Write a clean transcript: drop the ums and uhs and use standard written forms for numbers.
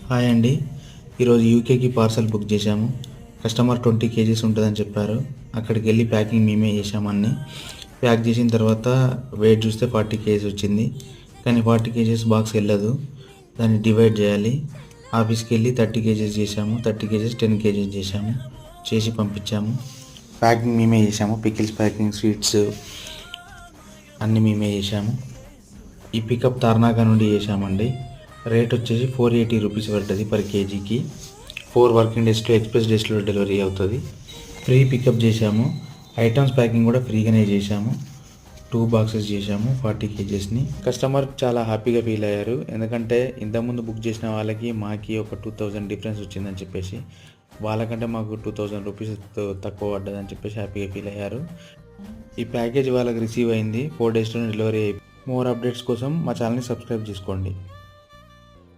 Hi అండి. ఈరోజు యూకేకి parcel book చేశాము. కస్టమర్ 20 కేజీస్ ఉంటుందని చెప్పారు. అక్కడికి వెళ్ళి ప్యాకింగ్ మేమే చేసాము. అన్నీ ప్యాక్ చేసిన తర్వాత వెయిట్ చూస్తే 40 కేజీస్ వచ్చింది. కానీ 40 కేజీస్ బాక్స్ వెళ్ళదు, దాన్ని డివైడ్ చేయాలి. ఆఫీస్కి వెళ్ళి 30 కేజీస్ చేసాము. 30 కేజీస్ 10 కేజీస్ చేసాము, చేసి పంపించాము. ప్యాకింగ్ మేమే చేసాము. పికిల్స్ ప్యాకింగ్, స్వీట్స్ అన్నీ మేమే చేసాము. ఈ పికప్ తార్నాక నుండి చేసామండి. రేట్ వచ్చేసి 480 రూపీస్ పడుతుంది పర్ కేజీకి. 4 వర్కింగ్ డేస్లో, ఎక్స్ప్రెస్ డేస్లో డెలివరీ అవుతుంది. ఫ్రీ పికప్ చేసాము. ఐటమ్స్ ప్యాకింగ్ కూడా ఫ్రీగానే చేసాము. 2 బాక్సెస్ చేసాము 40 కేజీస్ని. కస్టమర్ చాలా హ్యాపీగా ఫీల్ అయ్యారు. ఎందుకంటే ఇంతకుముందు బుక్ చేసిన వాళ్ళకి మాకి ఒక 2000 డిఫరెన్స్ వచ్చిందని చెప్పేసి, వాళ్ళకంటే మాకు 2000 రూపీస్ తక్కువ పడ్డదని చెప్పేసి హ్యాపీగా ఫీల్ అయ్యారు. ఈ ప్యాకేజ్ వాళ్ళకి రిసీవ్ అయింది. 4 డేస్లో డెలివరీ అయిపోయింది. మోర్ అప్డేట్స్ కోసం మా ఛానల్ని సబ్స్క్రైబ్ చేసుకోండి.